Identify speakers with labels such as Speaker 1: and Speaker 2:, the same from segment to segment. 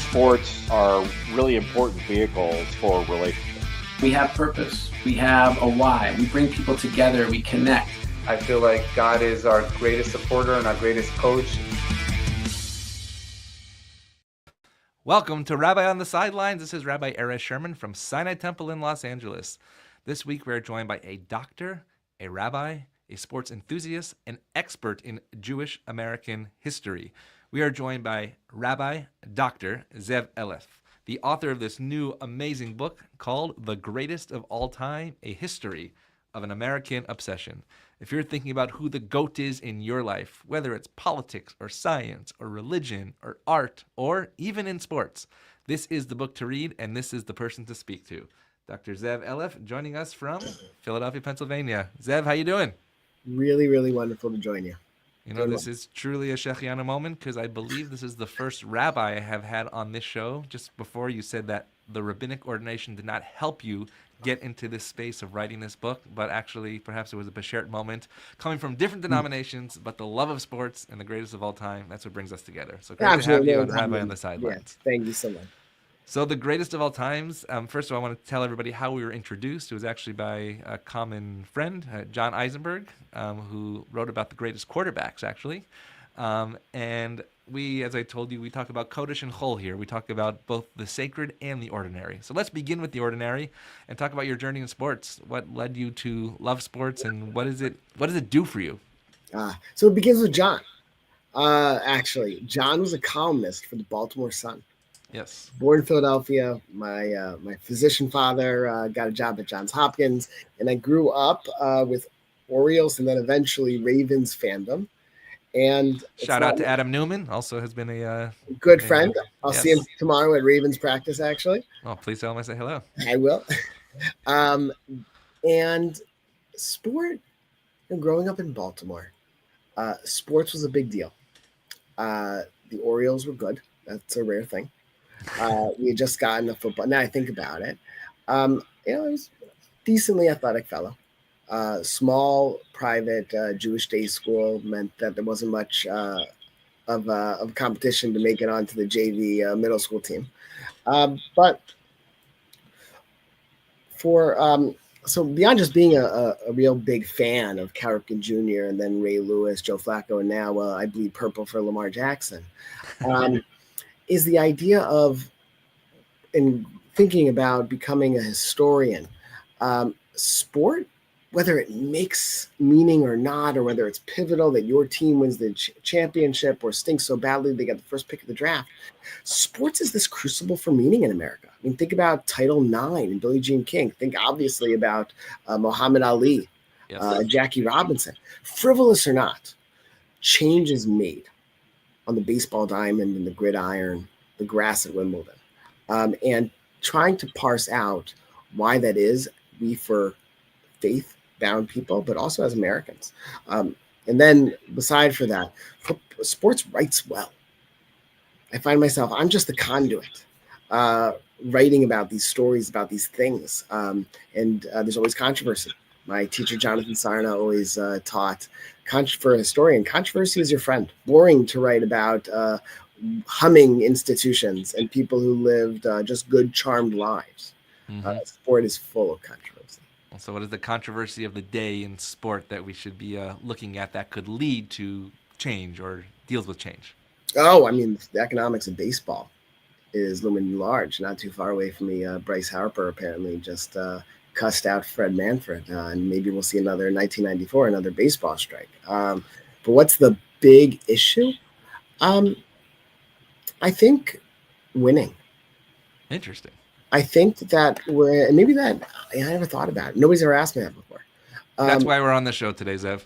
Speaker 1: sports are really important vehicles for relationships.
Speaker 2: We have purpose. We have a why. We bring people together. We connect.
Speaker 3: I feel like God is our greatest supporter and our greatest coach.
Speaker 4: Welcome to Rabbi on the Sidelines. This is Rabbi Sherman from Sinai Temple in Los Angeles. This week we're joined by a doctor, a rabbi, a sports enthusiast, an expert in Jewish American history. We are joined by Rabbi Dr. Zev Eleff, the author of this new amazing book called The Greatest of All Time, A History of an American Obsession. If you're thinking about who the GOAT is in your life, whether it's politics or science or religion or art or even in sports, this is the book to read and this is the person to speak to. Dr. Zev Eleff joining us from Philadelphia, Pennsylvania. Zev, how you doing?
Speaker 5: Really, really wonderful to join you.
Speaker 4: You know, this is truly a Shechiana moment because I believe this is the first rabbi I have had on this show. Just before you said that the rabbinic ordination did not help you get into this space of writing this book, but actually perhaps it was a Beshert moment coming from different denominations, but the love of sports and the greatest of all time, that's what brings us together. So great to have you on Rabbi on the Sidelines.
Speaker 5: Yes, thank you so much.
Speaker 4: So the greatest of all times, first of all, I want to tell everybody how we were introduced. It was actually by a common friend, John Eisenberg, who wrote about the greatest quarterbacks, actually. And we, as I told you, we talk about Kodesh and Chol here. We talk about both the sacred and the ordinary. So let's begin with the ordinary and talk about your journey in sports. What led you to love sports and what does it do for you?
Speaker 5: So it begins with John. Actually, John was a columnist for the Baltimore Sun.
Speaker 4: Yes.
Speaker 5: Born in Philadelphia, my physician father got a job at Johns Hopkins, and I grew up with Orioles and then eventually Ravens fandom. And
Speaker 4: shout out to Adam Newman, also has been a
Speaker 5: good friend. I'll see him tomorrow at Ravens practice, actually.
Speaker 4: Oh, please tell him I say hello.
Speaker 5: I will. And sport, growing up in Baltimore, sports was a big deal. The Orioles were good. That's a rare thing. We had just gotten the football. Now I think about it. I was a decently athletic fellow. Small, private Jewish day school meant that there wasn't much of competition to make it onto the JV middle school team. But so beyond just being a real big fan of Cal Ripken Jr. and then Ray Lewis, Joe Flacco, and now I bleed purple for Lamar Jackson, is the idea of, in thinking about becoming a historian, sport, whether it makes meaning or not, or whether it's pivotal that your team wins the championship or stinks so badly they get the first pick of the draft, sports is this crucible for meaning in America. I mean, think about Title IX and Billie Jean King. Think obviously about Muhammad Ali, Jackie Robinson. Frivolous or not, change is made on the baseball diamond and the gridiron, the grass at Wimbledon. And trying to parse out why that is, we for faith-bound people, but also as Americans. And then beside for that, sports writes well. I find myself, I'm just the conduit, writing about these stories, about these things. And there's always controversy. My teacher, Jonathan Sarna, always taught, for a historian, controversy is your friend. Boring to write about humming institutions and people who lived just good, charmed lives. Sport is full of controversy.
Speaker 4: So what is the controversy of the day in sport that we should be looking at that could lead to change or deals with change?
Speaker 5: Oh, I mean, the economics of baseball is looming large. Not too far away from me, Bryce Harper apparently just cussed out Fred Manfred, and maybe we'll see another 1994, another baseball strike. But what's the big issue? I think winning.
Speaker 4: Interesting.
Speaker 5: I think that I never thought about it. Nobody's ever asked me that before.
Speaker 4: That's why we're on the show today, Zev.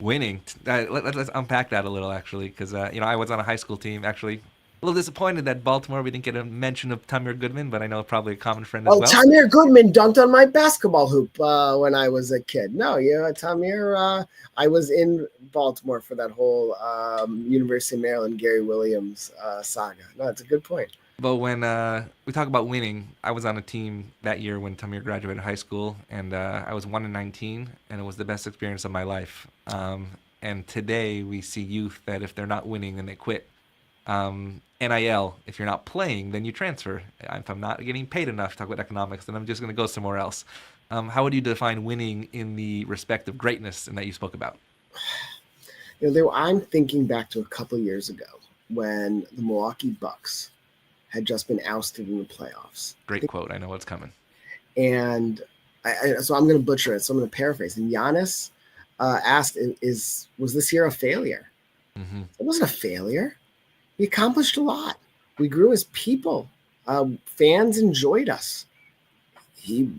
Speaker 4: Winning. Let's unpack that a little, actually, because I was on a high school team, actually. A little disappointed that Baltimore, we didn't get a mention of Tamir Goodman, but I know probably a common friend as well.
Speaker 5: Tamir Goodman dunked on my basketball hoop when I was a kid. No, Tamir, I was in Baltimore for that whole University of Maryland, Gary Williams saga. No, it's a good point.
Speaker 4: But when we talk about winning, I was on a team that year when Tamir graduated high school, and I was 1-19, and it was the best experience of my life. And today we see youth that if they're not winning, then they quit. NIL, if you're not playing, then you transfer. If I'm not getting paid enough to talk about economics, then I'm just going to go somewhere else. How would you define winning in the respect of greatness and that you spoke about?
Speaker 5: I'm thinking back to a couple of years ago when the Milwaukee Bucks had just been ousted in the playoffs.
Speaker 4: Great quote. I know what's coming.
Speaker 5: And so I'm going to butcher it. So I'm going to paraphrase. And Giannis asked, was this year a failure?
Speaker 4: Mm-hmm.
Speaker 5: It wasn't a failure. We accomplished a lot. We grew as people. Fans enjoyed us. He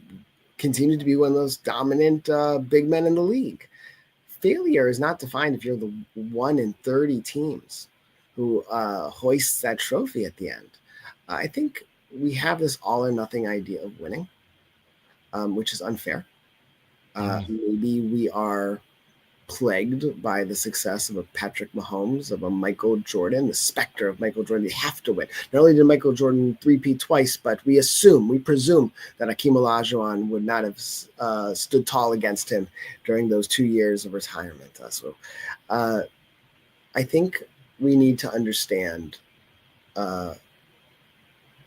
Speaker 5: continued to be one of those dominant big men in the league. Failure is not defined if you're the 1 in 30 teams who hoists that trophy at the end. I think we have this all or nothing idea of winning, which is unfair. Maybe we are plagued by the success of a Patrick Mahomes, of a Michael Jordan, the specter of Michael Jordan. You have to win. Not only did Michael Jordan three-peat twice, but we presume that Akeem Olajuwon would not have stood tall against him during those 2 years of retirement. I think we need to understand. I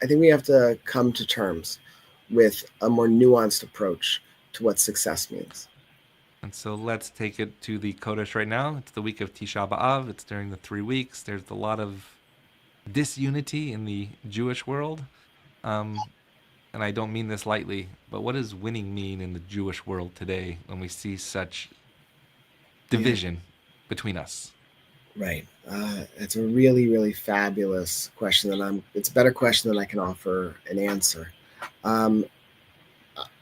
Speaker 5: think we have to come to terms with a more nuanced approach to what success means.
Speaker 4: And so let's take it to the Kodesh right now. It's the week of Tisha B'Av. It's during the 3 weeks. There's a lot of disunity in the Jewish world. And I don't mean this lightly, but what does winning mean in the Jewish world today when we see such division between us?
Speaker 5: Right. It's a really, really fabulous question. It's a better question than I can offer an answer.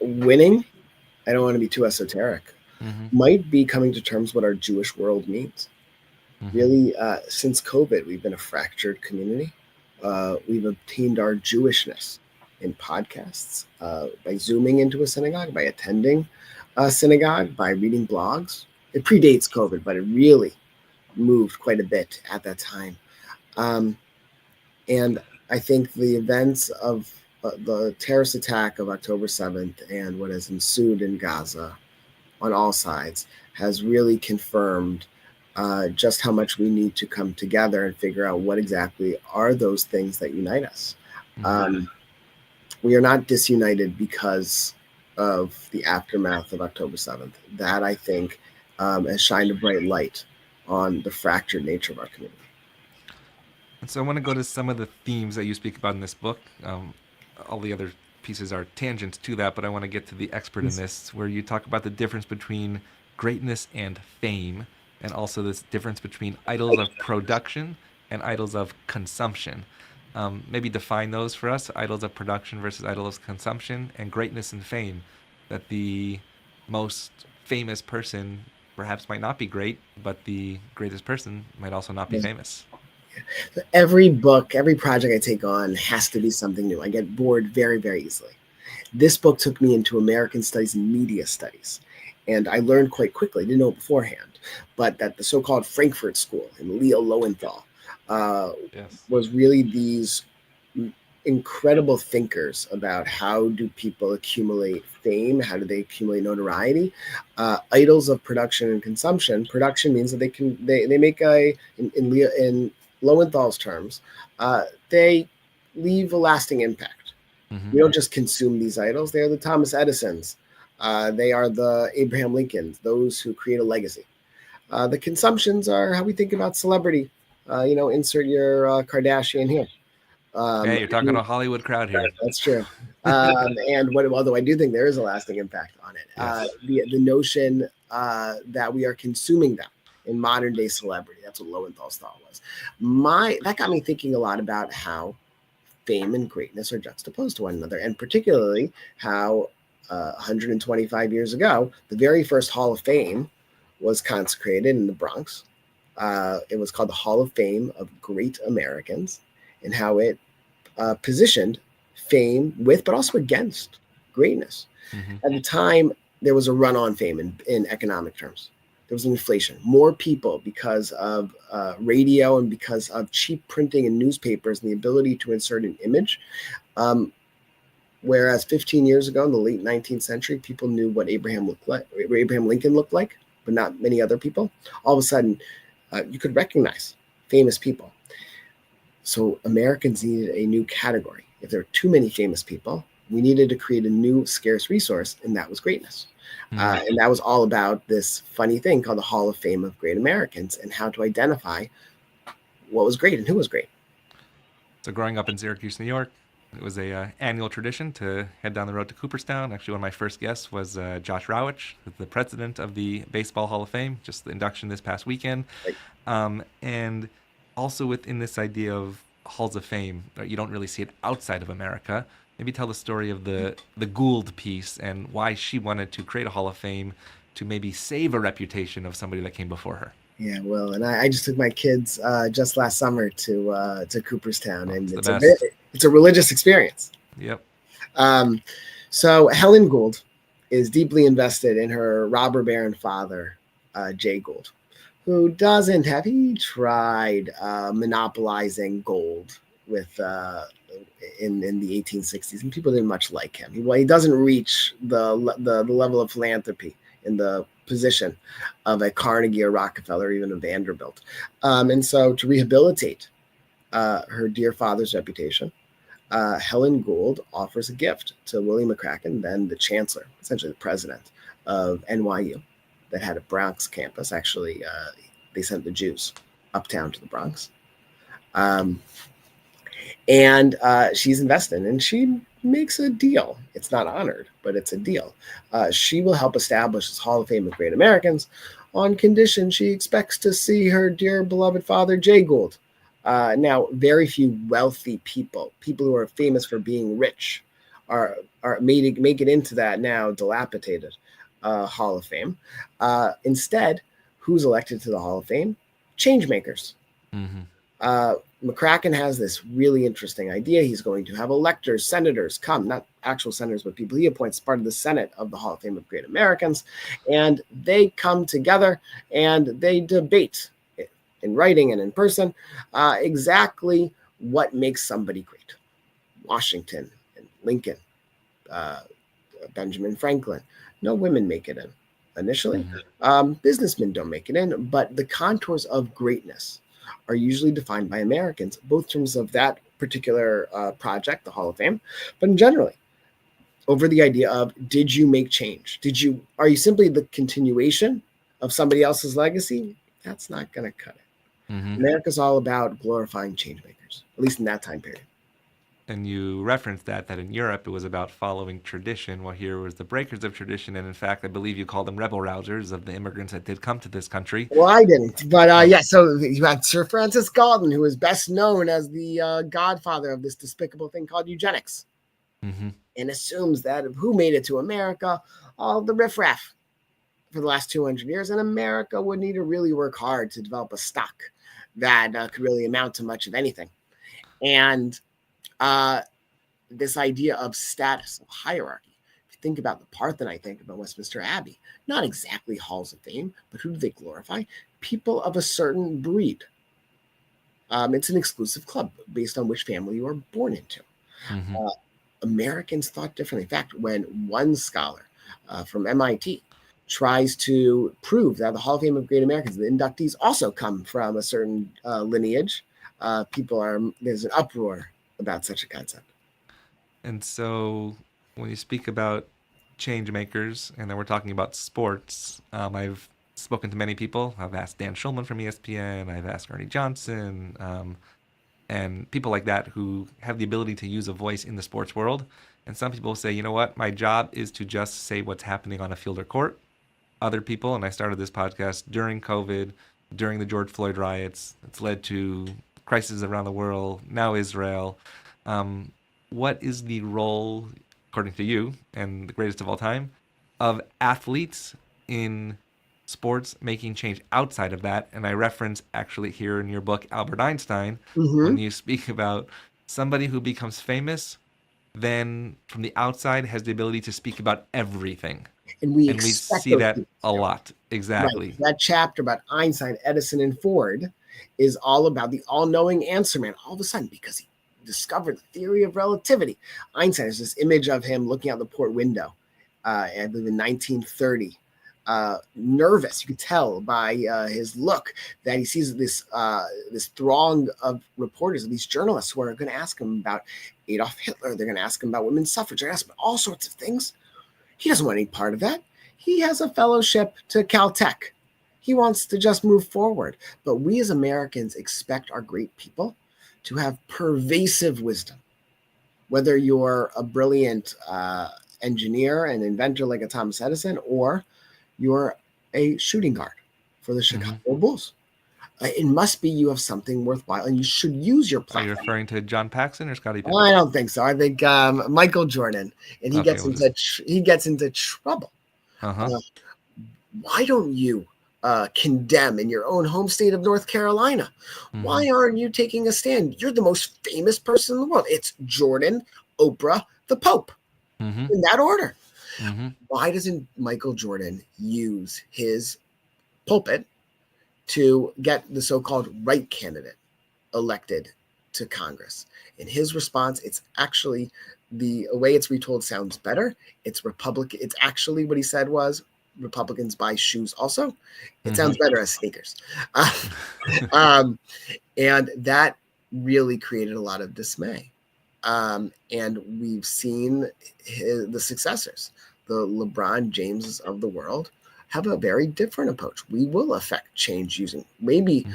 Speaker 5: Winning, I don't want to be too esoteric. Might be coming to terms what our Jewish world means. Really, since COVID, we've been a fractured community. We've obtained our Jewishness in podcasts, by Zooming into a synagogue, by attending a synagogue, by reading blogs. It predates COVID, but it really moved quite a bit at that time. And I think the events of the terrorist attack of October 7th and what has ensued in Gaza on all sides has really confirmed just how much we need to come together and figure out what exactly are those things that unite us. We are not disunited because of the aftermath of October 7th. That, I think, has shined a bright light on the fractured nature of our community.
Speaker 4: And so I want to go to some of the themes that you speak about in this book. All the other pieces are tangents to that, but I want to get to the expert in this, where you talk about the difference between greatness and fame, and also this difference between idols of production and idols of consumption. Maybe define those for us, idols of production versus idols of consumption, and greatness and fame, that the most famous person perhaps might not be great, but the greatest person might also not be famous.
Speaker 5: So every book, every project I take on has to be something new. I get bored very, very easily. This book took me into American studies and media studies. And I learned quite quickly, didn't know it beforehand, but that the so-called Frankfurt School and Leo Lowenthal was really these incredible thinkers about how do people accumulate fame, how do they accumulate notoriety. Idols of production and consumption. Production means that they make in Lowenthal's terms, they leave a lasting impact. We don't just consume these idols. They are the Thomas Edisons. They are the Abraham Lincolns, those who create a legacy. The consumptions are how we think about celebrity. Insert your Kardashian here.
Speaker 4: Hey, you're talking to a Hollywood crowd here.
Speaker 5: That's true. Although I do think there is a lasting impact on it. Yes. The notion that we are consuming them in modern day celebrity. That's what Lowenthal's thought was. That got me thinking a lot about how fame and greatness are juxtaposed to one another, and particularly how 125 years ago, the very first Hall of Fame was consecrated in the Bronx. It was called the Hall of Fame of Great Americans, and how it positioned fame with, but also against, greatness. At the time, there was a run on fame in economic terms. There was inflation. More people, because of radio and because of cheap printing and newspapers and the ability to insert an image. Whereas 15 years ago, in the late 19th century, people knew what Abraham Lincoln looked like, but not many other people. All of a sudden, you could recognize famous people. So Americans needed a new category. If there are too many famous people, we needed to create a new scarce resource, and that was greatness. And that was all about this funny thing called the Hall of Fame of Great Americans and how to identify what was great and who was great.
Speaker 4: So growing up in Syracuse, New York, it was a annual tradition to head down the road to Cooperstown. Actually, one of my first guests was Josh Rawitch, the president of the Baseball Hall of Fame, just the induction this past weekend.
Speaker 5: Right.
Speaker 4: And also within this idea of halls of fame, you don't really see it outside of America. Maybe tell the story of the Gould piece and why she wanted to create a hall of fame to maybe save a reputation of somebody that came before her.
Speaker 5: Yeah, well, and I just took my kids just last summer to Cooperstown, and it's a religious experience.
Speaker 4: Yep.
Speaker 5: So Helen Gould is deeply invested in her robber baron father, Jay Gould, who doesn't have. He tried monopolizing gold with in the 1860s, and people didn't much like him. He doesn't reach the level of philanthropy in the position of a Carnegie or Rockefeller, or even a Vanderbilt. And so to rehabilitate her dear father's reputation, Helen Gould offers a gift to William McCracken, then the chancellor, essentially the president of NYU, that had a Bronx campus. Actually, they sent the Jews uptown to the Bronx. And she's invested, and she makes a deal. It's not honored, but it's a deal. She will help establish this Hall of Fame of Great Americans on condition she expects to see her dear beloved father, Jay Gould. Now, very few wealthy people who are famous for being rich, are make it into that now dilapidated Hall of Fame. Instead, who's elected to the Hall of Fame? Changemakers. Mm-hmm. McCracken has this really interesting idea. He's going to have electors, senators come, not actual senators, but people he appoints part of the Senate of the Hall of Fame of Great Americans. And they come together and they debate in writing and in person exactly what makes somebody great. Washington and Lincoln, Benjamin Franklin. No women make it in initially. Mm-hmm. Businessmen don't make it in, but the contours of greatness are usually defined by Americans, both in terms of that particular project, the Hall of Fame, but generally over the idea of, did you make change? Are you simply the continuation of somebody else's legacy? That's not going to cut it. Mm-hmm. America's all about glorifying change makers, at least in that time period.
Speaker 4: And you referenced that in Europe, it was about following tradition, while here was the breakers of tradition. And in fact, I believe you called them rebel rousers of the immigrants that did come to this country.
Speaker 5: Well, I didn't. But yeah, so you had Sir Francis Galton, who is best known as the godfather of this despicable thing called eugenics. Mm-hmm. And assumes that who made it to America? All the riffraff for the last 200 years. And America would need to really work hard to develop a stock that could really amount to much of anything. And this idea of status, of hierarchy. If you think about the Parthenon, I think about Westminster Abbey, not exactly halls of fame, but who do they glorify? People of a certain breed. It's an exclusive club based on which family you were born into. Mm-hmm. Americans thought differently. In fact, when one scholar from MIT tries to prove that the Hall of Fame of Great Americans, the inductees also come from a certain lineage, there's an uproar about such a concept.
Speaker 4: And so when you speak about change makers, and then we're talking about sports, I've spoken to many people. I've asked Dan Schulman from ESPN, I've asked Ernie Johnson, and people like that who have the ability to use a voice in the sports world. And some people say, you know what, my job is to just say what's happening on a field or court. Other people, and I started this podcast during COVID, during the George Floyd riots, it's led to crises around the world, now Israel. What is the role, according to you, and the greatest of all time, of athletes in sports making change outside of that? And I reference actually here in your book, Albert Einstein, mm-hmm. when you speak about somebody who becomes famous, then from the outside has the ability to speak about everything.
Speaker 5: And we
Speaker 4: see that a lot. Exactly.
Speaker 5: Right. That chapter about Einstein, Edison, and Ford is all about the all-knowing answer man. All of a sudden, because he discovered the theory of relativity. Einstein has this image of him looking out the port window, I believe in 1930, nervous. You could tell by his look that he sees this throng of reporters, of these journalists who are going to ask him about Adolf Hitler. They're going to ask him about women's suffrage. They're going to ask him about all sorts of things. He doesn't want any part of that. He has a fellowship to Caltech. He wants to just move forward. But we as Americans expect our great people to have pervasive wisdom. Whether you're a brilliant engineer and inventor like a Thomas Edison, or you're a shooting guard for the Chicago Bulls. It must be you have something worthwhile, and you should use your platform.
Speaker 4: Are you referring to John Paxson or Scottie Pippen?
Speaker 5: I don't think so. I think Michael Jordan, and he gets into trouble. Why don't you condemn in your own home state of North Carolina? Why aren't you taking a stand? You're the most famous person in the world. It's Jordan, Oprah, the Pope, in that order. Why doesn't Michael Jordan use his pulpit to get the so-called right candidate elected to Congress? In his response, it's actually the way it's retold sounds better. It's Republican. It's actually what he said was Republicans buy shoes also. It sounds better as sneakers. And that really created a lot of dismay. And we've seen the successors, the LeBron Jameses of the world, have a very different approach. We will affect change using maybe,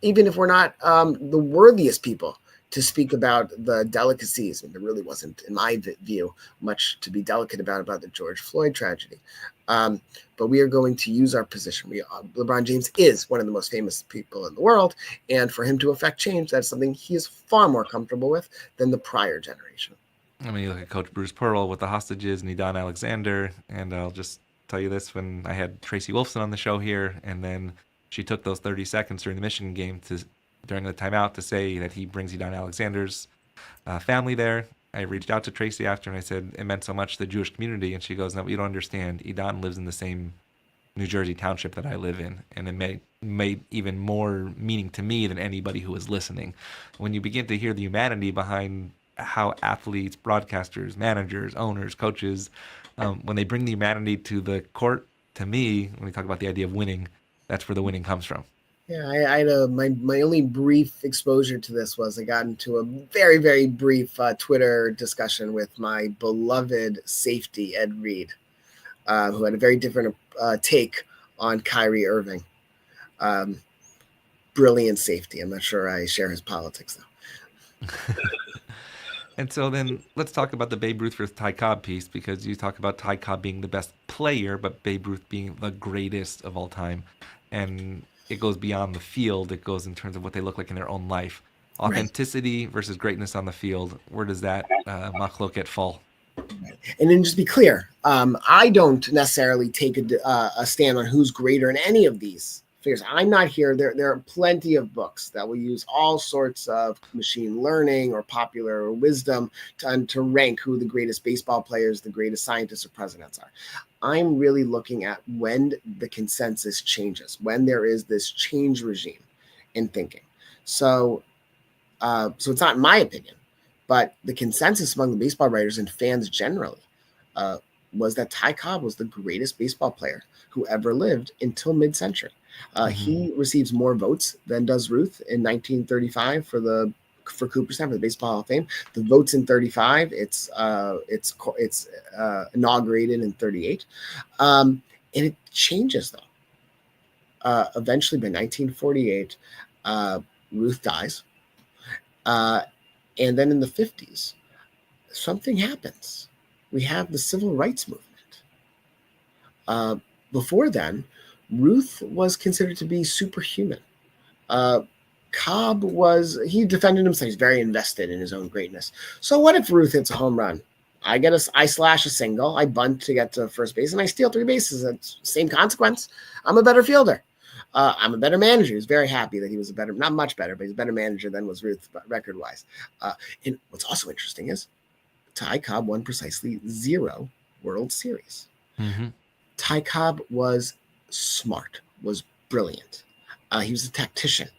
Speaker 5: even if we're not the worthiest people to speak about the delicacies, and there really wasn't, in my view, much to be delicate about the George Floyd tragedy. But we are going to use our position. LeBron James is one of the most famous people in the world, and for him to affect change, that's something he is far more comfortable with than the prior generation.
Speaker 4: I mean, you look at Coach Bruce Pearl with the hostages and Edon Alexander, and I'll just tell you this, when I had Tracy Wolfson on the show here, and then she took those 30 seconds during the Michigan game during the timeout to say that he brings Edon Alexander's family there. I reached out to Tracy after and I said it meant so much to the Jewish community, and she goes, "No, you don't understand. Edon lives in the same New Jersey township that I live in, and it made even more meaning to me than anybody who was listening." When you begin to hear the humanity behind how athletes, broadcasters, managers, owners, coaches, when they bring the humanity to the court, to me, when we talk about the idea of winning, that's where the winning comes from.
Speaker 5: Yeah, I had my only brief exposure to this was I got into a very, very brief Twitter discussion with my beloved safety, Ed Reed, who had a very different take on Kyrie Irving. Brilliant safety. I'm not sure I share his politics, though.
Speaker 4: And so then let's talk about the Babe Ruth versus Ty Cobb piece, because you talk about Ty Cobb being the best player, but Babe Ruth being the greatest of all time. And it goes beyond the field. It goes in terms of what they look like in their own life. Authenticity versus greatness on the field. Where does that machloket fall?
Speaker 5: And then just be clear, I don't necessarily take a stand on who's greater in any of these figures. I'm not here. There are plenty of books that will use all sorts of machine learning or popular wisdom to rank who the greatest baseball players, the greatest scientists or presidents are. I'm really looking at when the consensus changes, when there is this change regime in thinking. So it's not my opinion, but the consensus among the baseball writers and fans generally was that Ty Cobb was the greatest baseball player who ever lived until mid-century. He receives more votes than does Ruth in 1935 for Cooperstown for the Baseball Hall of Fame. The votes in 35, it's inaugurated in 38, and it changes though. Eventually, by 1948, Ruth dies, and then in the 50s, something happens. We have the civil rights movement. Before then, Ruth was considered to be superhuman. Cobb he defended himself. He's very invested in his own greatness. So what if Ruth hits a home run? I slash a single, I bunt to get to first base, and I steal 3 bases. That's the same consequence. I'm a better fielder. I'm a better manager. He's very happy that he was not much better, but he's a better manager than was Ruth record-wise. And what's also interesting is Ty Cobb won precisely 0 World Series. Ty Cobb was smart, was brilliant. He was a tactician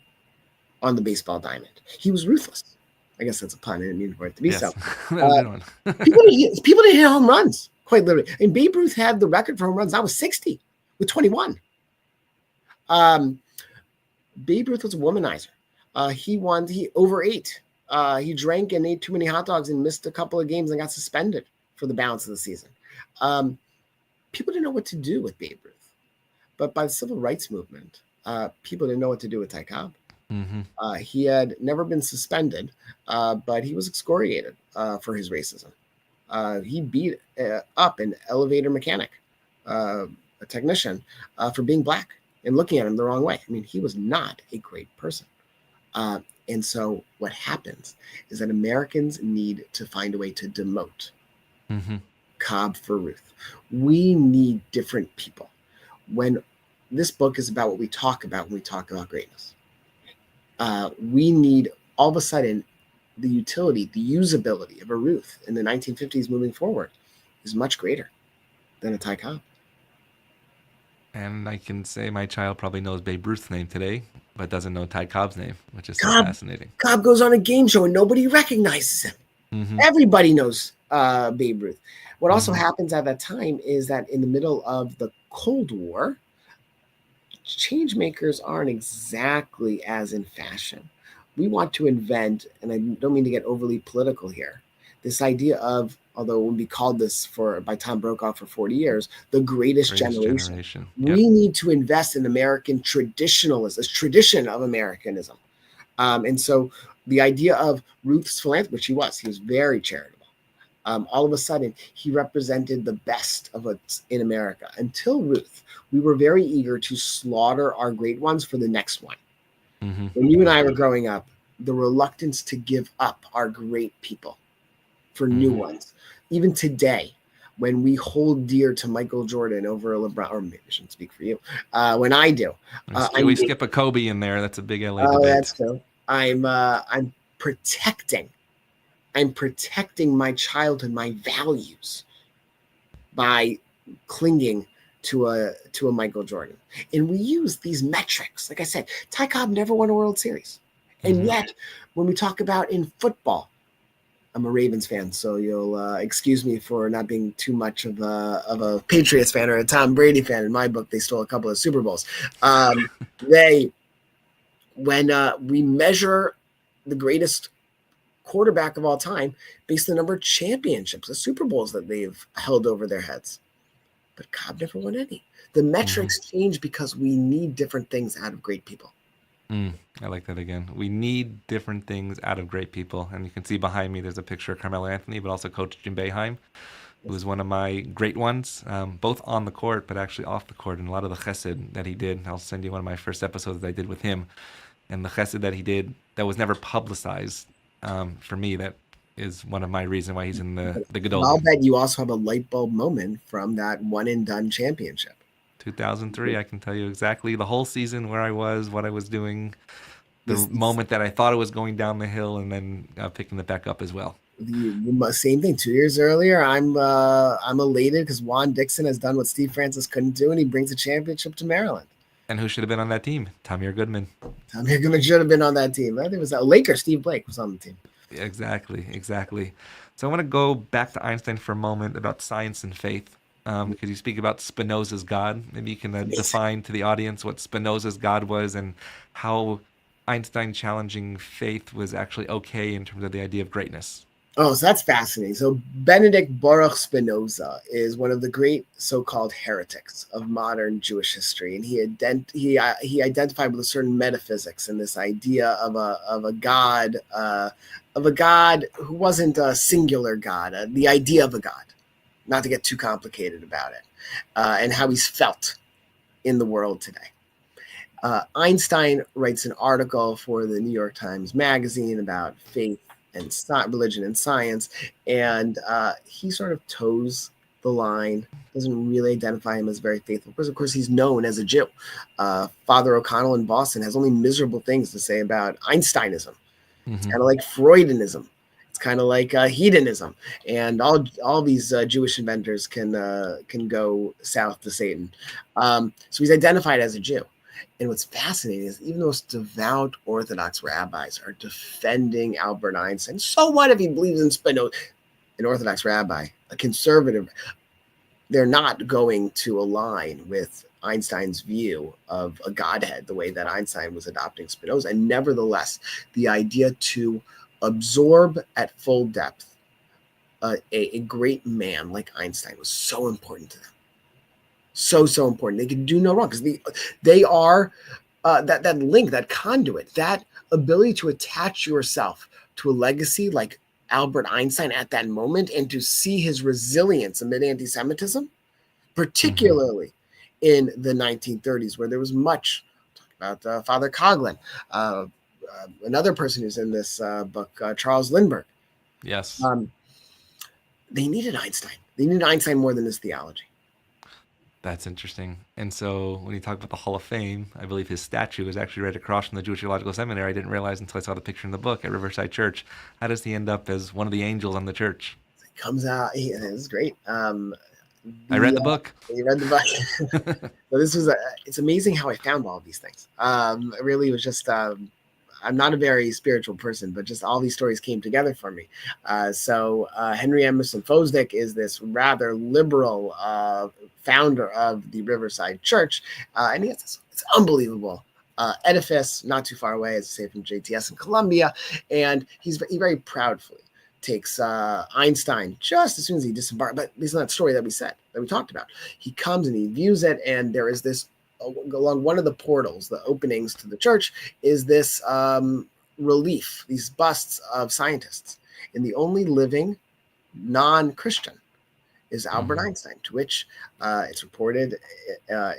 Speaker 5: on the baseball diamond. He was ruthless. I guess that's a pun. I didn't mean for it to be so.
Speaker 4: People
Speaker 5: didn't hit home runs. quite literally. And Babe Ruth had the record for home runs. I was 60 with 21. Babe Ruth was a womanizer. He overate. He drank and ate too many hot dogs and missed a couple of games and got suspended for the balance of the season. People didn't know what to do with Babe Ruth. But by the civil rights movement, people didn't know what to do with Ty Cobb. Mm-hmm. He had never been suspended, but he was excoriated for his racism. He beat up an elevator mechanic, a technician, for being black and looking at him the wrong way. I mean, he was not a great person. And so what happens is that Americans need to find a way to demote Cobb for Ruth. We need different people. When this book is about what we talk about when we talk about greatness, we need all of a sudden the utility, the usability of a Ruth in the 1950s moving forward is much greater than a Ty Cobb.
Speaker 4: And I can say my child probably knows Babe Ruth's name today, but doesn't know Ty Cobb's name, which is so fascinating.
Speaker 5: Cobb goes on a game show and nobody recognizes him. Mm-hmm. Everybody knows Babe Ruth. What also happens at that time is that in the middle of the Cold War, change makers aren't exactly as in fashion. We want to invent, and I don't mean to get overly political here, this idea of, although it would be called this by Tom Brokaw for 40 years, the greatest generation. Yep. We need to invest in American traditionalism, this tradition of Americanism. And so the idea of Ruth's philanthropy, which he was very charitable. All of a sudden, he represented the best of what's in America. Until Ruth, we were very eager to slaughter our great ones for the next one. Mm-hmm. When you and I were growing up, the reluctance to give up our great people for new ones. Even today, when we hold dear to Michael Jordan over LeBron, or maybe I shouldn't speak for you, when I do.
Speaker 4: We skip a Kobe in there. That's a big LA debate.
Speaker 5: That's true. I'm protecting my childhood, my values by clinging to a Michael Jordan. And we use these metrics. Like I said, Ty Cobb never won a World Series. And yet, when we talk about in football, I'm a Ravens fan, so you'll excuse me for not being too much of a Patriots fan or a Tom Brady fan. In my book, they stole a couple of Super Bowls. When we measure the greatest quarterback of all time based on the number of championships, the Super Bowls that they've held over their heads. But Cobb never won any. The metrics change because we need different things out of great people.
Speaker 4: I like that again. We need different things out of great people. And you can see behind me, there's a picture of Carmelo Anthony, but also Coach Jim Boeheim, who was one of my great ones, both on the court, but actually off the court. And a lot of the chesed that he did, I'll send you one of my first episodes that I did with him. And the chesed that he did that was never publicized, for me, that is one of my reasons why he's in the Gedolim.
Speaker 5: I'll bet you also have a light bulb moment from that one and done championship.
Speaker 4: 2003, I can tell you exactly the whole season, where I was, what I was doing, the moment that I thought it was going down the hill, and then picking it back up as well.
Speaker 5: The same thing 2 years earlier. I'm elated because Juan Dixon has done what Steve Francis couldn't do, and he brings a championship to Maryland.
Speaker 4: And who should have been on that team? Tamir Goodman.
Speaker 5: Tamir Goodman should have been on that team. I think it was a Laker. Steve Blake was on the team.
Speaker 4: Exactly. So I want to go back to Einstein for a moment about science and faith. Because you speak about Spinoza's God. Maybe you can define to the audience what Spinoza's God was and how Einstein challenging faith was actually okay in terms of the idea of greatness.
Speaker 5: Oh, so that's fascinating. So Benedict Baruch Spinoza is one of the great so-called heretics of modern Jewish history, and he identified with a certain metaphysics and this idea of a God who wasn't a singular God, the idea of a God. Not to get too complicated about it, and how he's felt in the world today. Einstein writes an article for the New York Times Magazine about faith and religion and science, and he sort of toes the line, doesn't really identify him as very faithful, because of course he's known as a Jew. Father O'Connell in Boston has only miserable things to say about Einsteinism. It's kind of like Freudianism. It's kind of like hedonism, and all these Jewish inventors can go south to Satan. So he's identified as a Jew. And what's fascinating is even those devout Orthodox rabbis are defending Albert Einstein. So what if he believes in Spinoza? An Orthodox rabbi, a conservative, they're not going to align with Einstein's view of a godhead, the way that Einstein was adopting Spinoza. And nevertheless, the idea to absorb at full depth a great man like Einstein was so important to them. So important. They could do no wrong, because they are that link, that conduit, that ability to attach yourself to a legacy like Albert Einstein at that moment, and to see his resilience amid anti-Semitism, particularly in the 1930s, where there was much talk about Father Coughlin, another person who's in this book, Charles Lindbergh.
Speaker 4: Yes.
Speaker 5: They needed Einstein. They needed Einstein more than his theology.
Speaker 4: That's interesting. And so when you talk about the Hall of Fame, I believe his statue is actually right across from the Jewish Theological Seminary. I didn't realize until I saw the picture in the book at Riverside Church. How does he end up as one of the angels on the church?
Speaker 5: It comes out. It's great.
Speaker 4: I read the book.
Speaker 5: You read the book. So this was it's amazing how I found all of these things. It really was just, I'm not a very spiritual person, but just all these stories came together for me. So Henry Emerson Fosdick is this rather liberal founder of the Riverside Church. And he has this unbelievable edifice not too far away, as I say, from JTS in Columbia. And he very proudly takes Einstein just as soon as he disembarked. But this is that story that we talked about. He comes and he views it, and there is this, along one of the portals, the openings to the church, is this relief, these busts of scientists. And the only living non-Christian is Albert Einstein, to which it's reported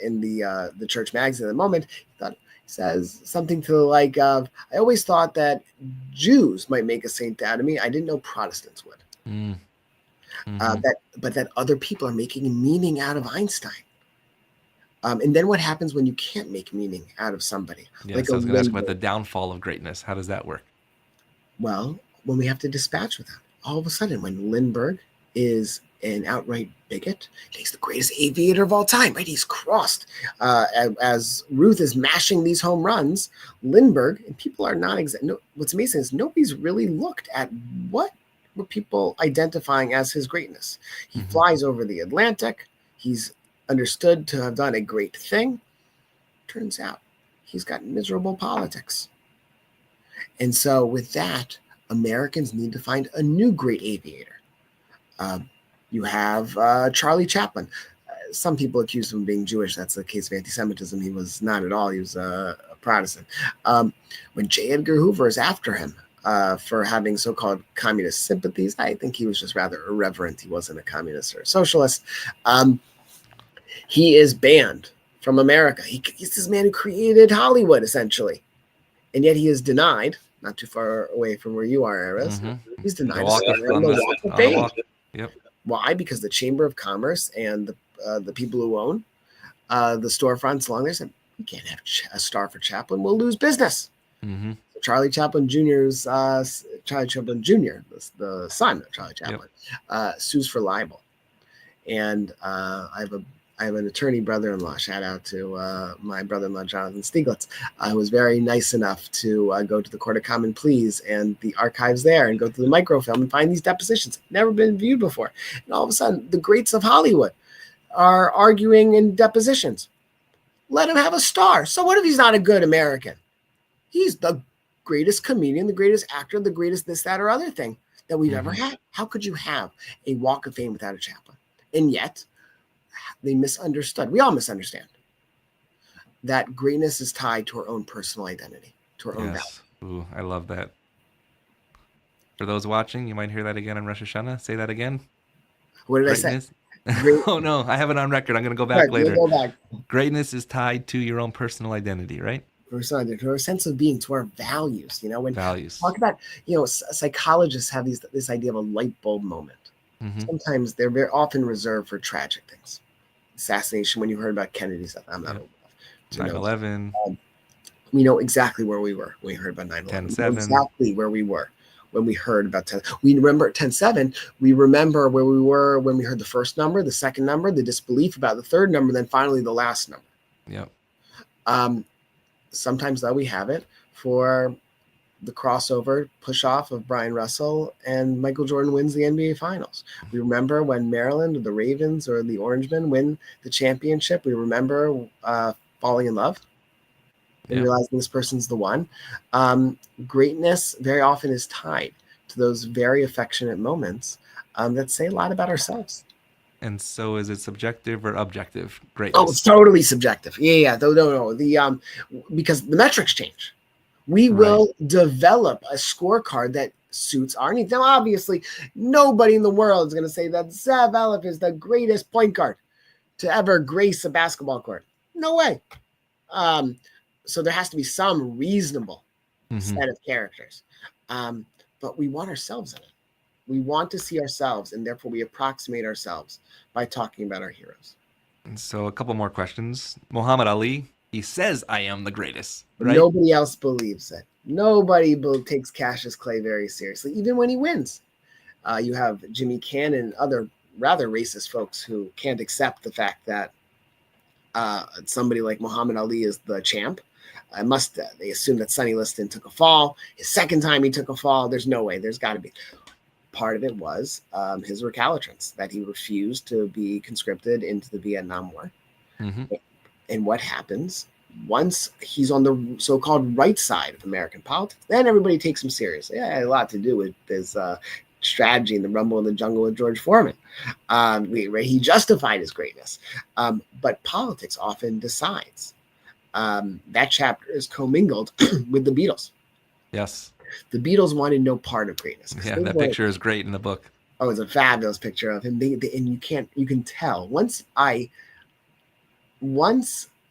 Speaker 5: in the church magazine at the moment. He says something to the like of, I always thought that Jews might make a saint out of me. I didn't know Protestants would. But that other people are making meaning out of Einstein. And then what happens when you can't make meaning out of somebody?
Speaker 4: Yeah, so I was going to ask about the downfall of greatness. How does that work?
Speaker 5: Well, when we have to dispatch with that, all of a sudden, when Lindbergh is an outright bigot, he's the greatest aviator of all time, right? He's crossed. As Ruth is mashing these home runs, Lindbergh, and people are not what's amazing is nobody's really looked at what were people identifying as his greatness. He flies over the Atlantic. He's understood to have done a great thing. Turns out he's got miserable politics. And so with that, Americans need to find a new great aviator. You have Charlie Chaplin. Some people accuse him of being Jewish. That's a case of anti-Semitism. He was not at all. He was a Protestant. When J. Edgar Hoover is after him for having so-called communist sympathies, I think he was just rather irreverent. He wasn't a communist or a socialist. He is banned from America. He's this man who created Hollywood, essentially. And yet he is denied, not too far away from where you are, Eris. He's denied
Speaker 4: the Walk of Fame. Yep.
Speaker 5: Why? Because the Chamber of Commerce and the people who own the storefronts along there said, we can't have a star for Chaplin. We'll lose business. So Charlie Chaplin Jr.'s Charlie Chaplin Jr., the son of Charlie Chaplin, sues for libel. And I have an attorney brother-in-law. Shout out to my brother-in-law, Jonathan Stieglitz, who was very nice enough to go to the Court of Common Pleas and the archives there and go through the microfilm and find these depositions. Never been viewed before. And all of a sudden, the greats of Hollywood are arguing in depositions. Let him have a star. So what if he's not a good American? He's the greatest comedian, the greatest actor, the greatest this, that, or other thing that we've ever had. How could you have a Walk of Fame without a Chaplin? And yet, they misunderstood. We all misunderstand that greatness is tied to our own personal identity, to our own value.
Speaker 4: Ooh, I love that. For those watching, you might hear that again on Rosh Hashanah. Say that again.
Speaker 5: What did I say?
Speaker 4: Oh, no, I have it on record. I'm going to go back later. Greatness is tied to your own personal identity, right?
Speaker 5: To our sense of being, to our values. When
Speaker 4: values.
Speaker 5: Talk about, psychologists have this idea of a light bulb moment. Sometimes they're very often reserved for tragic things. Assassination, when you heard about Kennedy's death, I'm not old enough to
Speaker 4: 9/11.
Speaker 5: We know exactly where we were when we heard about 9/11.
Speaker 4: 10/7.
Speaker 5: Exactly where we were when we heard about 10. We remember 10/7. We remember where we were when we heard the first number, the second number, the disbelief about the third number, then finally the last number.
Speaker 4: Yep.
Speaker 5: Sometimes, though, we have it for the crossover push-off of Brian Russell and Michael Jordan wins the NBA Finals. We remember when Maryland or the Ravens or the Orangemen win the championship. We remember falling in love and realizing this person's the one. Greatness very often is tied to those very affectionate moments that say a lot about ourselves.
Speaker 4: And so is it subjective or objective greatness?
Speaker 5: Oh, it's totally subjective. Yeah. No. Because the metrics change. We will develop a scorecard that suits our needs. Now, obviously, nobody in the world is going to say that Zev Eleff is the greatest point guard to ever grace a basketball court. No way. So there has to be some reasonable set of characters. But we want ourselves in it. We want to see ourselves, and therefore we approximate ourselves by talking about our heroes.
Speaker 4: And so a couple more questions. Muhammad Ali, he says, I am the greatest. Right?
Speaker 5: Nobody else believes it. Nobody takes Cassius Clay very seriously, even when he wins. You have Jimmy Cannon and other rather racist folks who can't accept the fact that somebody like Muhammad Ali is the champ. They assume that Sonny Liston took a fall. His second time he took a fall. There's no way. There's got to be. Part of it was his recalcitrance, that he refused to be conscripted into the Vietnam War. And what happens once he's on the so-called right side of American politics, then everybody takes him seriously. Yeah, it had a lot to do with his strategy in the Rumble in the Jungle with George Foreman. He justified his greatness. But politics often decides. That chapter is commingled with the Beatles.
Speaker 4: Yes.
Speaker 5: The Beatles wanted no part of greatness.
Speaker 4: Yeah, that picture is great in the book.
Speaker 5: Oh, it's a fabulous picture of him. And you can tell once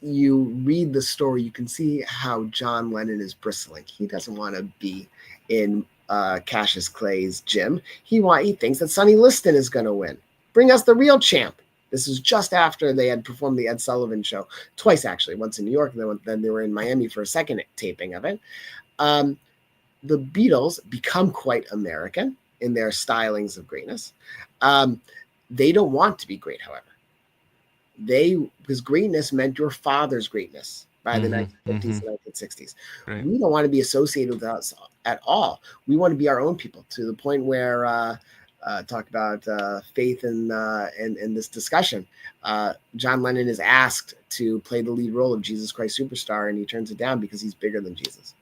Speaker 5: you read the story, you can see how John Lennon is bristling. He doesn't want to be in Cassius Clay's gym. He thinks that Sonny Liston is going to win. Bring us the real champ. This is just after they had performed the Ed Sullivan show twice, actually. Once in New York, and then they were in Miami for a second taping of it. The Beatles become quite American in their stylings of greatness. They don't want to be great, however. Because greatness meant your father's greatness by the 1950s and 1960s. Right. We don't want to be associated with us at all. We want to be our own people, to the point where talk about faith in this discussion. John Lennon is asked to play the lead role of Jesus Christ Superstar, and he turns it down because he's bigger than Jesus.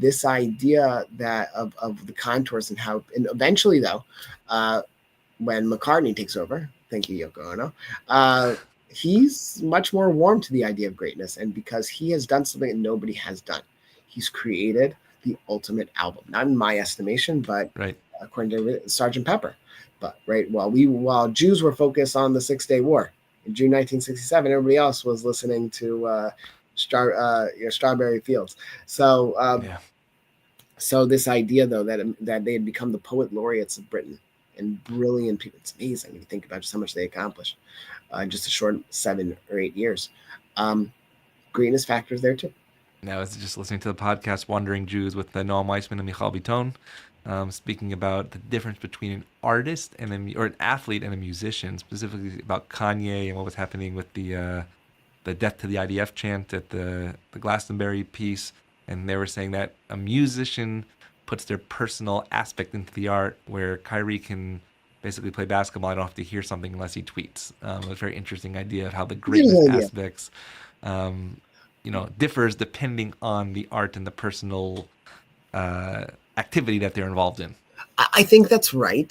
Speaker 5: This idea that of the contours and how, and eventually though, when McCartney takes over, thank you, Yoko Ono, he's much more warm to the idea of greatness, and because he has done something that nobody has done. He's created the ultimate album, not in my estimation, but according to Sgt. Pepper. But while Jews were focused on the 6-Day War in June 1967, everybody else was listening to Strawberry Fields. So this idea, though, that they had become the poet laureates of Britain and brilliant people, it's amazing when you think about just how much they accomplished in just a short 7 or 8 years. Greatness factors there too.
Speaker 4: Now, I was just listening to the podcast Wandering Jews with Noam Weissman and Michal Biton, speaking about the difference between an artist and an athlete and a musician, specifically about Kanye and what was happening with the death to the IDF chant at the Glastonbury piece. And they were saying that a musician puts their personal aspect into the art, where Kyrie can basically play basketball. I don't have to hear something unless he tweets. A very interesting idea of how the greatness aspects differs depending on the art and the personal activity that they're involved in.
Speaker 5: I think that's right.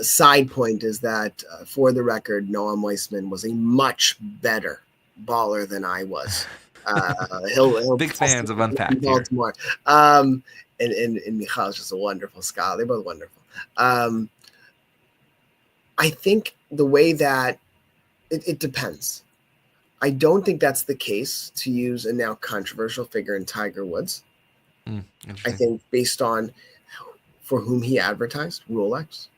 Speaker 5: Side point is that, for the record, Noam Weissman was a much better baller than I was. He'll
Speaker 4: big fans of Unpacked
Speaker 5: Baltimore. And Michal is just a wonderful scholar. They're both wonderful. I think the way that it depends. I don't think that's the case, to use a now controversial figure in Tiger Woods. I think based on for whom he advertised, Rolex,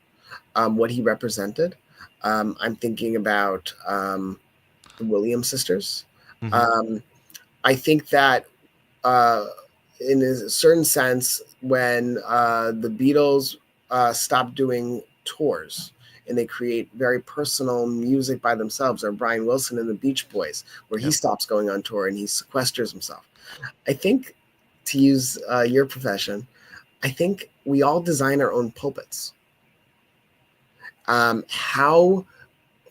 Speaker 5: what he represented. I'm thinking about the Williams sisters. I think that in a certain sense, when the Beatles stopped doing tours and they create very personal music by themselves, or Brian Wilson and the Beach Boys, where he stops going on tour and he sequesters himself. I think to use your profession, I think we all design our own pulpits. How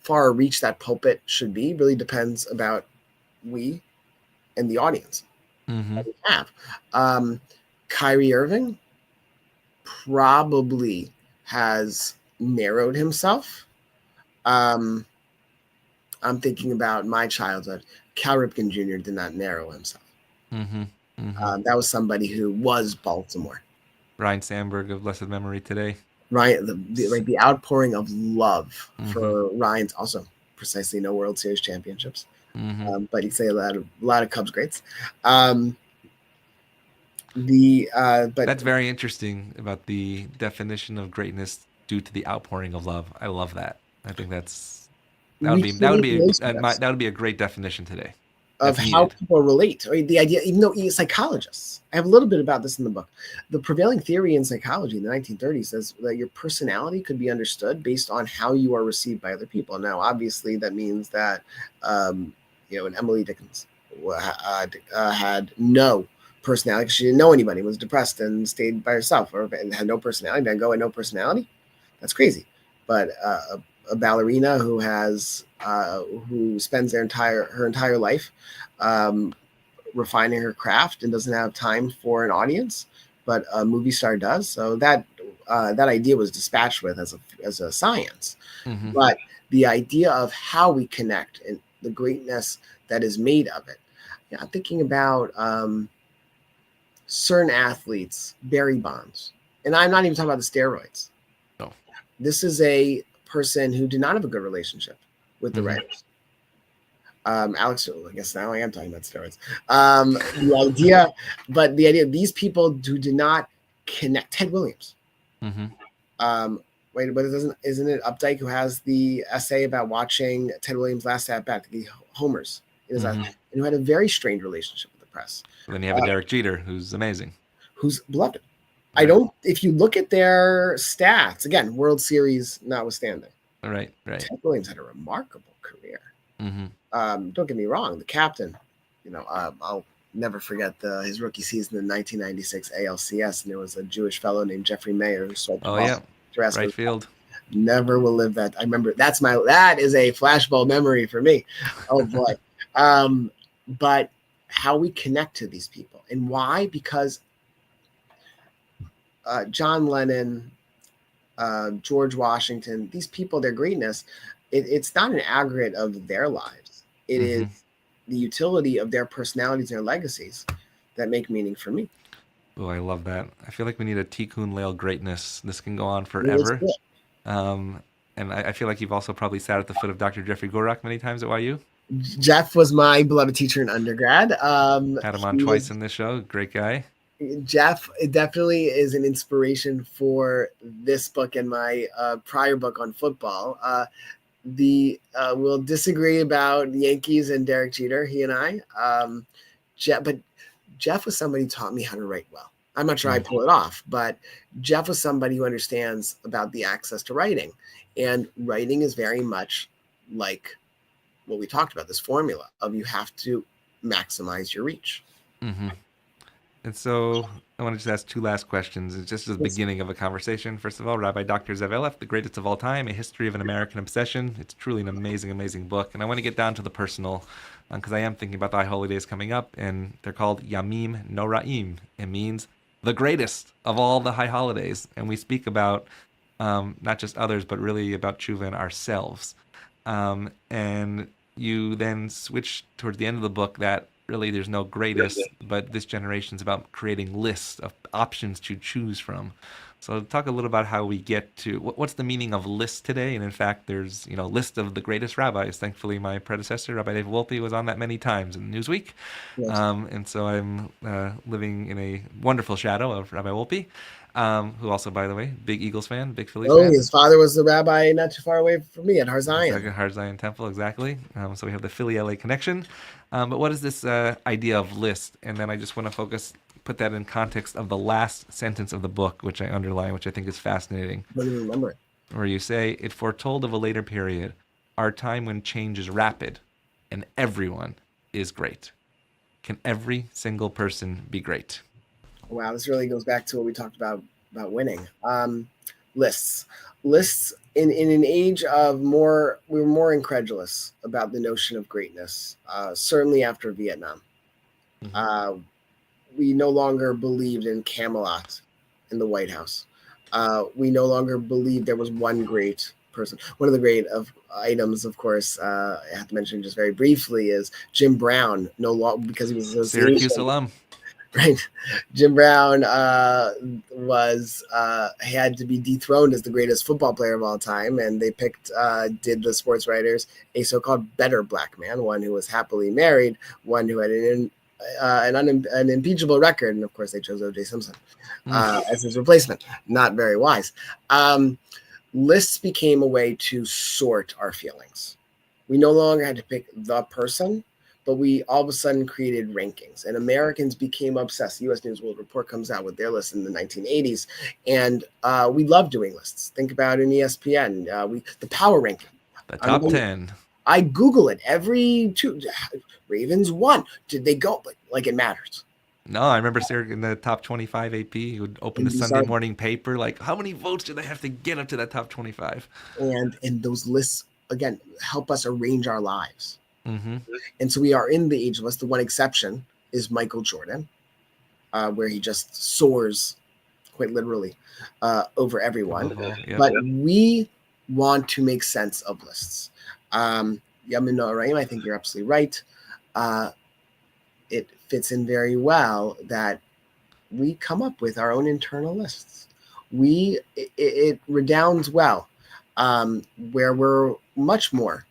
Speaker 5: far reach that pulpit should be really depends about we and the audience that we have. Kyrie Irving probably has narrowed himself. I'm thinking about my childhood. Cal Ripken Jr. did not narrow himself. That was somebody who was Baltimore.
Speaker 4: Ryan Sandberg of blessed memory today.
Speaker 5: Ryan, the outpouring of love for Ryan's also precisely no World Series championships, but you say a lot of Cubs greats. But
Speaker 4: that's very interesting about the definition of greatness due to the outpouring of love. I love that. I think that would be a great definition today.
Speaker 5: Of how people relate, or the idea, even though psychologists, I have a little bit about this in the book. The prevailing theory in psychology in the 1930s says that your personality could be understood based on how you are received by other people. Now, obviously, that means that, when Emily Dickinson had no personality because she didn't know anybody, was depressed and stayed by herself, or had no personality, Van Gogh had no personality. That's crazy. But a ballerina who spends her entire life refining her craft and doesn't have time for an audience, but a movie star does. So that idea was dispatched with as a science. But the idea of how we connect and the greatness that is made of it. Yeah, I'm thinking about certain athletes, Barry Bonds, and I'm not even talking about the steroids.
Speaker 4: No, this
Speaker 5: is a person who did not have a good relationship with the writers. Alex, I guess now I am talking about steroids. The idea of these people who did not connect. Ted Williams. Wait, but isn't it Updike who has the essay about watching Ted Williams' last at bat, the homers, and who had a very strained relationship with the press.
Speaker 4: And then you have a Derek Jeter, who's amazing,
Speaker 5: who's beloved. Right. If you look at their stats, again, World Series notwithstanding.
Speaker 4: Right.
Speaker 5: Ted Williams had a remarkable career. Don't get me wrong, the captain, I'll never forget his rookie season in 1996 ALCS, and there was a Jewish fellow named Jeffrey Mayer who swiped
Speaker 4: right field.
Speaker 5: Never will live that. I remember that is a flashbulb memory for me. Oh boy. But how we connect to these people and why, because John Lennon, George Washington, these people, their greatness, it's not an aggregate of their lives. It is the utility of their personalities and their legacies that make meaning for me.
Speaker 4: Oh, I love that. I feel like we need a Tikkun Leil greatness. This can go on forever. And I feel like you've also probably sat at the foot of Dr. Jeffrey Gorak many times at YU.
Speaker 5: Jeff was my beloved teacher in undergrad.
Speaker 4: Had him on twice in this show. Great guy.
Speaker 5: Jeff definitely is an inspiration for this book and my prior book on football. We'll disagree about Yankees and Derek Jeter, he and I. But Jeff was somebody who taught me how to write well. I'm not sure I pull it off, but Jeff was somebody who understands about the access to writing. And writing is very much like what we talked about, this formula of you have to maximize your reach.
Speaker 4: And so I want to just ask two last questions. It's just the beginning of a conversation. First of all, Rabbi Dr. Zev Eleff, The Greatest of All Time, A History of an American Obsession. It's truly an amazing, amazing book. And I want to get down to the personal because I am thinking about the high holidays coming up, and they're called Yamim Noraim. It means the greatest of all the high holidays. And we speak about not just others, but really about tshuva and ourselves. And you then switch towards the end of the book that really there's no greatest, but this generation's about creating lists of options to choose from. So talk a little about how we get to what's the meaning of list today. And in fact, there's list of the greatest rabbis. Thankfully, my predecessor, Rabbi David Wolpe, was on that many times in Newsweek. And so I'm living in a wonderful shadow of Rabbi Wolpe, who also, by the way, big Eagles fan, big Phillies fan.
Speaker 5: His father was the rabbi not too far away from me at Har Zion.
Speaker 4: Har Zion Temple, exactly. So we have the Philly LA connection. But what is this idea of list? And then I just want to put that in context of the last sentence of the book, which I underline, which I think is fascinating.
Speaker 5: I don't even remember it.
Speaker 4: Where you say, it foretold of a later period, our time when change is rapid and everyone is great. Can every single person be great?
Speaker 5: Wow, this really goes back to what we talked about winning. Lists in an age of we were more incredulous about the notion of greatness. Certainly after Vietnam, we no longer believed in Camelot in the White House. We no longer believed there was one great person. One of the great items, of course, I have to mention just very briefly, is Jim Brown. No longer, because he was
Speaker 4: Syracuse alum.
Speaker 5: Right, Jim Brown had to be dethroned as the greatest football player of all time, and they did the sports writers, a so-called better black man, one who was happily married, one who had an impeachable record, and of course they chose O.J. Simpson as his replacement. Not very wise. Lists became a way to sort our feelings. We no longer had to pick the person, but we all of a sudden created rankings, and Americans became obsessed. U.S. News World Report comes out with their list in the 1980s, and we love doing lists. Think about in ESPN, the power ranking.
Speaker 4: The top 10.
Speaker 5: I Google it every Ravens won. Did they go? Like it matters.
Speaker 4: No, I remember in the top 25 AP, he would open the Sunday morning paper, like, how many votes do they have to get up to that top 25?
Speaker 5: And those lists, again, help us arrange our lives.
Speaker 4: Mm-hmm.
Speaker 5: And so we are in the age of lists. The one exception is Michael Jordan, where he just soars, quite literally, over everyone.
Speaker 4: Yeah.
Speaker 5: But we want to make sense of lists. Yamin No'araim, I think you're absolutely right. It fits in very well that we come up with our own internal lists. It redounds well, where we're much more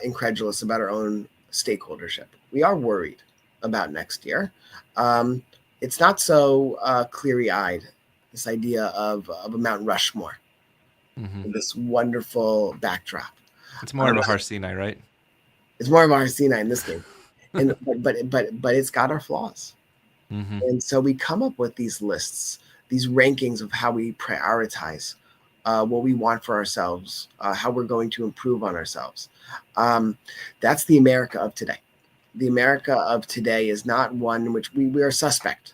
Speaker 5: incredulous about our own stakeholdership. We are worried about next year. It's not so cleary-eyed, this idea of a Mount Rushmore, this wonderful backdrop.
Speaker 4: It's more of a Har Sinai, right?
Speaker 5: It's more of a Har Sinai in this game. And but it's got our flaws. And so we come up with these lists, these rankings of how we prioritize what we want for ourselves, how we're going to improve on ourselves. That's the America of today. The America of today is not one in which we are suspect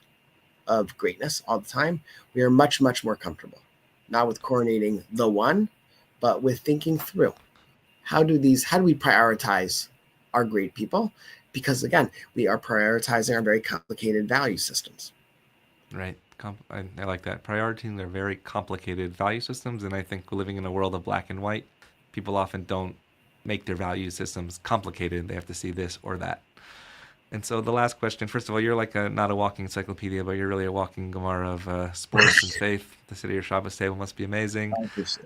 Speaker 5: of greatness all the time. We are much, much more comfortable, not with coronating the one, but with thinking through how do we prioritize our great people? Because again, we are prioritizing our very complicated value systems.
Speaker 4: Right. I like that. Prioritizing their very complicated value systems. And I think living in a world of black and white, people often don't make their value systems complicated. They have to see this or that. And so the last question, first of all, you're like not a walking encyclopedia, but you're really a walking Gemara of sports and faith. The City of Shabbos table must be amazing.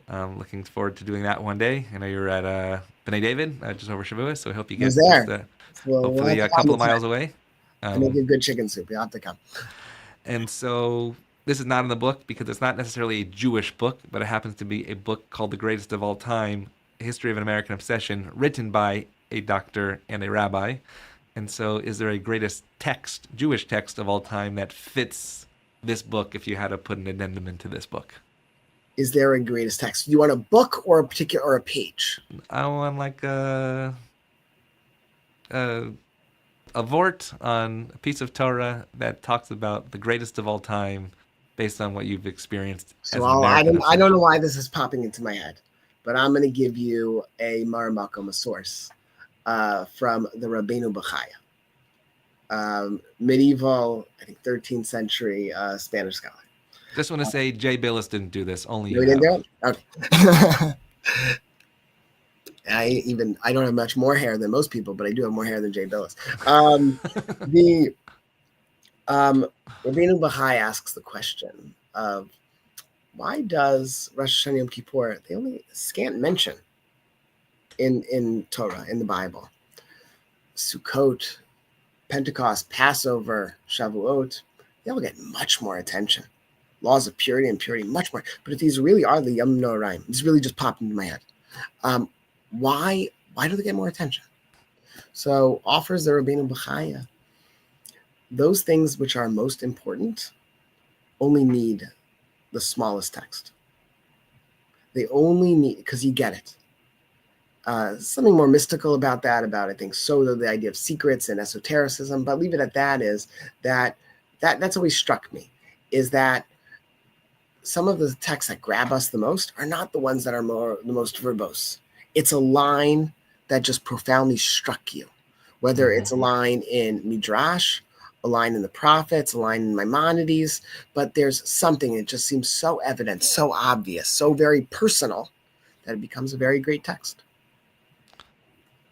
Speaker 4: Looking forward to doing that one day. I know you're at B'nai David, just over Shavuos, so I hope you get
Speaker 5: there.
Speaker 4: Hopefully a couple of miles away.
Speaker 5: I make a good chicken soup. You'll have to come.
Speaker 4: And so this is not in the book because it's not necessarily a Jewish book, but it happens to be a book called The Greatest of All Time, History of an American Obsession, written by a doctor and a rabbi. And so is there a greatest text, Jewish text of all time that fits this book if you had to put an addendum into this book?
Speaker 5: Is there a greatest text? Do you want a book or a page?
Speaker 4: I want like a vort on a piece of Torah that talks about the greatest of all time based on what you've experienced.
Speaker 5: So I don't know why this is popping into my head, but I'm going to give you a Maramakom, a source from the Rabbeinu Bechaya, medieval, I think 13th century Spanish scholar.
Speaker 4: Just want to say Jay Billis didn't do this. Only you.
Speaker 5: We didn't do it? Okay. I don't have much more hair than most people, but I do have more hair than Jay Billis. The Rabbeinu Bechaya asks the question of why does Rosh Hashanah Yom Kippur, they only scant mention in Torah, in the Bible. Sukkot, Pentecost, Passover, Shavuot, they all get much more attention. Laws of purity and purity, much more. But if these really are the Yom Noraim, this really just popped into my head. Why do they get more attention? So offers the Rabbeinu Bechaya, those things which are most important only need the smallest text. They only need, because you get it. Something more mystical about that, I think, the idea of secrets and esotericism, but leave it at that, is that's always struck me. is that some of the texts that grab us the most are not the ones that are the most verbose. It's a line that just profoundly struck you, whether it's a line in Midrash, a line in the prophets, a line in Maimonides, but there's something that just seems so evident, so obvious, so very personal that it becomes a very great text.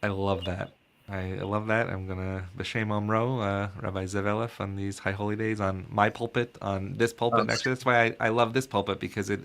Speaker 4: I love that. I love that. I'm going to B'Shem Omro, Rabbi Zev Eleff, on these high holy days, on my pulpit, on this pulpit next to this. That's why I love this pulpit, because it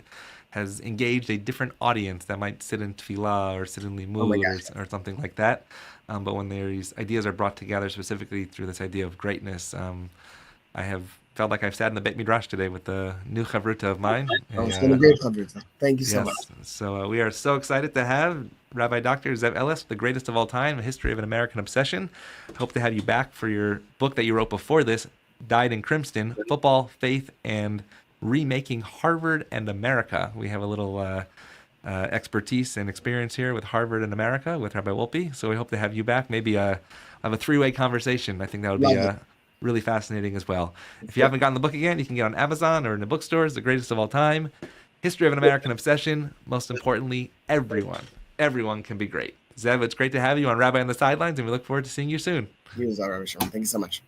Speaker 4: has engaged a different audience that might sit in tefillah or sit in limud or something like that. But when these ideas are brought together specifically through this idea of greatness, I have felt like I've sat in the Beit Midrash today with the new chavruta of mine.
Speaker 5: It's been a great chavruta. Thank you so much.
Speaker 4: So we are so excited to have Rabbi Dr. Zev Eleff, The Greatest of All Time, A History of an American Obsession. Hope to have you back for your book that you wrote before this, Dyed in Crimson, Football, Faith, and Remaking Harvard and America. We have a little expertise and experience here with Harvard and America with Rabbi Wolpe. So we hope to have you back. Maybe have a three-way conversation. I think that would be really fascinating as well. If you haven't gotten the book again, you can get on Amazon or in the bookstores, The Greatest of All Time, History of an American Obsession. Most importantly, everyone can be great. Zev, it's great to have you on Rabbi on the Sidelines, and we look forward to seeing you soon.
Speaker 5: Thank you so much.